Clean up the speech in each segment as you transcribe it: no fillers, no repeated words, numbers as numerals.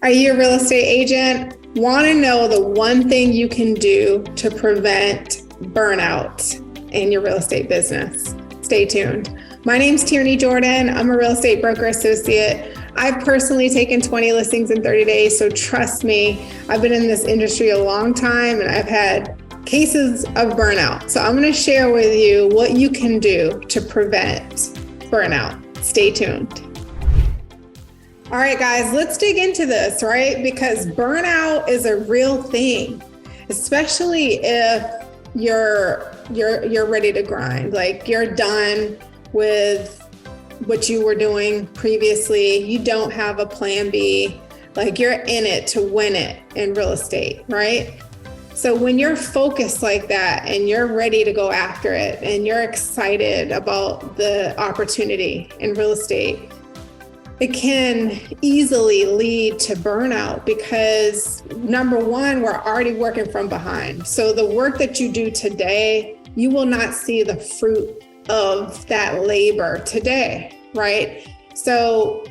Are you a real estate agent? Want to know the one thing you can do to prevent burnout in your real estate business? Stay tuned. My name's Tierney Jordan. I'm a real estate broker associate. I've personally taken 20 listings in 30 days, so trust me, I've been in this industry a long time and I've had cases of burnout. So I'm going to share with you what you can do to prevent burnout. Stay tuned. All right, guys, let's dig into this, right? Because burnout is a real thing, especially if you're ready to grind. Like you're done with what you were doing previously. You don't have a plan B. Like you're in it to win it in real estate, right? So when you're focused like that and you're ready to go after it and you're excited about the opportunity in real estate, it can easily lead to burnout because number one, we're already working from behind. So the work that you do today, you will not see the fruit of that labor today, right? So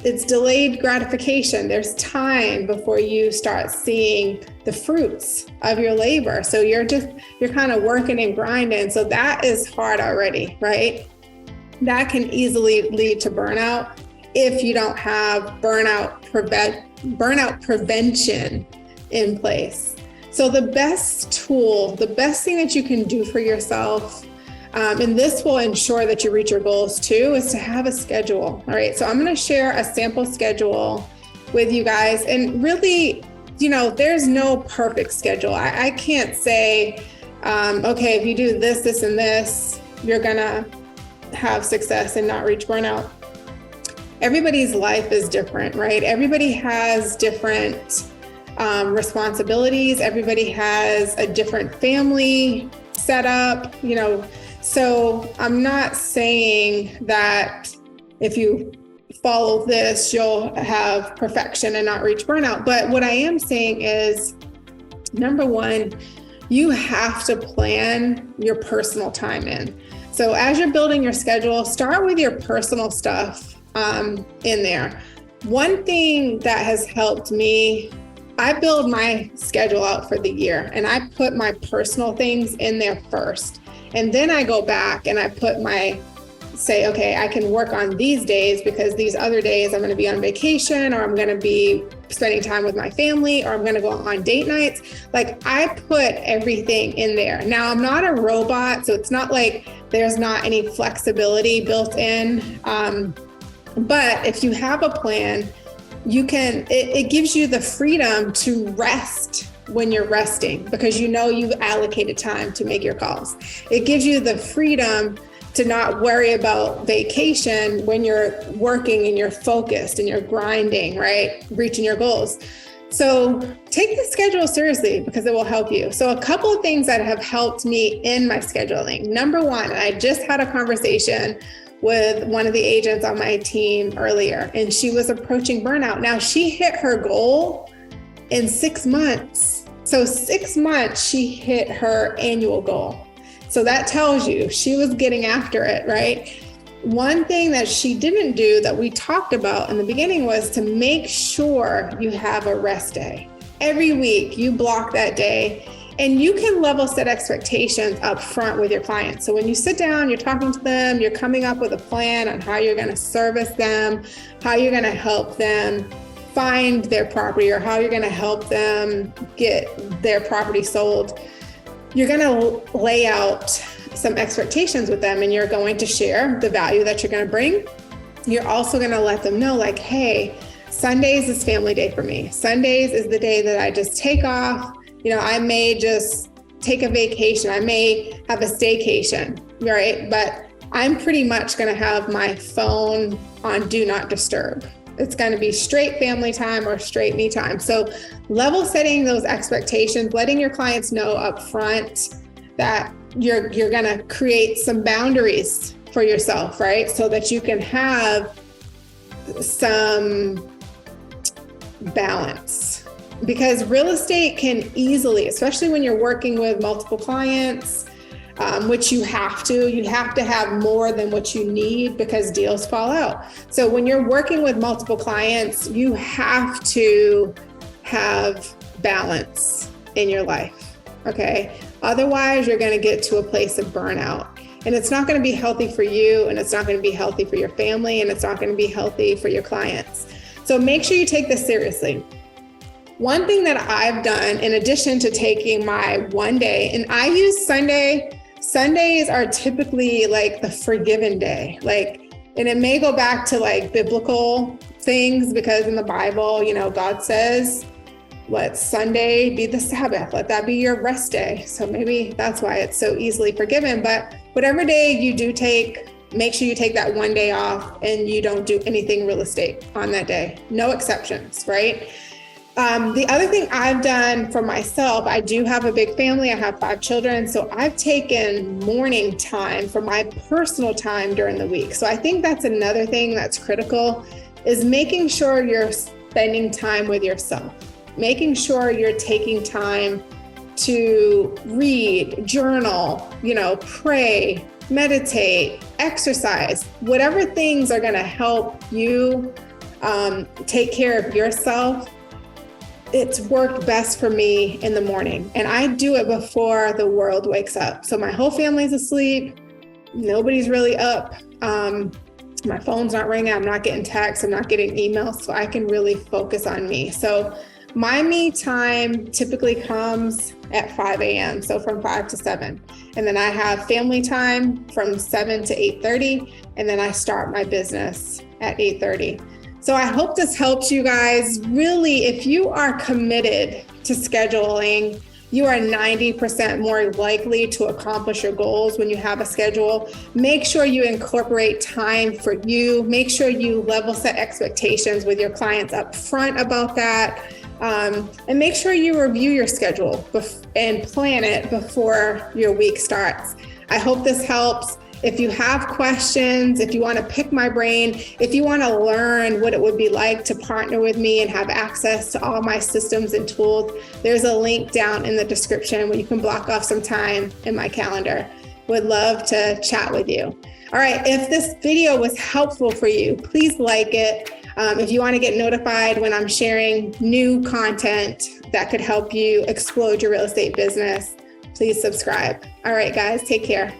it's delayed gratification. There's time before you start seeing the fruits of your labor. So you're kind of working and grinding. So that is hard already, right? That can easily lead to burnout if you don't have burnout prevention in place. So the best tool, the best thing that you can do for yourself, and this will ensure that you reach your goals too, is to have a schedule. All right, so I'm gonna share a sample schedule with you guys. And really, there's no perfect schedule. I can't say, okay, if you do this, this, and this, you're gonna have success and not reach burnout. Everybody's life is different, right? Everybody has different responsibilities. Everybody has a different family setup, So I'm not saying that if you follow this, you'll have perfection and not reach burnout. But what I am saying is, number one, you have to plan your personal time in. So as you're building your schedule, start with your personal stuff in there. One thing that has helped me, I build my schedule out for the year and I put my personal things in there first. And then I go back and I say, okay, I can work on these days because these other days I'm going to be on vacation or I'm going to be spending time with my family or I'm going to go on date nights. Like I put everything in there. Now I'm not a robot, so it's not like there's not any flexibility built in. But if you have a plan, it gives you the freedom to rest when you're resting because you've allocated time to make your calls. It gives you the freedom to not worry about vacation when you're working and you're focused and you're grinding, right? Reaching your goals. So take the schedule seriously because it will help you. So a couple of things that have helped me in my scheduling. Number one, I just had a conversation with one of the agents on my team earlier, and she was approaching burnout. Now she hit her goal in 6 months. So 6 months, she hit her annual goal. So that tells you she was getting after it, right? One thing that she didn't do that we talked about in the beginning was to make sure you have a rest day. Every week you block that day. And you can level set expectations up front with your clients. So when you sit down, you're talking to them, you're coming up with a plan on how you're going to service them, how you're going to help them find their property, or how you're going to help them get their property sold. You're going to lay out some expectations with them and you're going to share the value that you're going to bring. You're also going to let them know like, hey, Sundays is family day for me. Sundays is the day that I just take off. I may just take a vacation. I may have a staycation, right? But I'm pretty much going to have my phone on do not disturb. It's going to be straight family time or straight me time. So level setting those expectations, letting your clients know up front that you're going to create some boundaries for yourself, right? So that you can have some balance. Because real estate can easily, especially when you're working with multiple clients, which you have to. You have to have more than what you need because deals fall out. So when you're working with multiple clients, you have to have balance in your life, okay? Otherwise, you're going to get to a place of burnout. And it's not going to be healthy for you, and it's not going to be healthy for your family, and it's not going to be healthy for your clients. So make sure you take this seriously. One thing that I've done, in addition to taking my one day, and I use Sundays are typically like the forgiven day. And it may go back to like biblical things, because in the Bible, God says, let Sunday be the Sabbath. Let that be your rest day. So maybe that's why it's so easily forgiven. But whatever day you do take, make sure you take that one day off and you don't do anything real estate on that day. No exceptions, right? The other thing I've done for myself, I do have a big family. I have 5 children. So I've taken morning time for my personal time during the week. So I think that's another thing that's critical, is making sure you're spending time with yourself, making sure you're taking time to read, journal, pray, meditate, exercise, whatever things are going to help you take care of yourself. It's worked best for me in the morning, and I do it before the world wakes up. So my whole family's asleep. Nobody's really up. My phone's not ringing. I'm not getting texts. I'm not getting emails. So I can really focus on me. So my me time typically comes at 5 a.m. So from 5 to 7. And then I have family time from 7 to 8:30. And then I start my business at 8:30. So I hope this helps you guys. Really, if you are committed to scheduling, you are 90% more likely to accomplish your goals when you have a schedule. Make sure you incorporate time for you. Make sure you level set expectations with your clients up front about that. And make sure you review your schedule and plan it before your week starts. I hope this helps. If you have questions, if you want to pick my brain, if you want to learn what it would be like to partner with me and have access to all my systems and tools, there's a link down in the description where you can block off some time in my calendar. Would love to chat with you. All right, if this video was helpful for you, please like it. If you want to get notified when I'm sharing new content that could help you explode your real estate business, please subscribe. All right, guys, take care.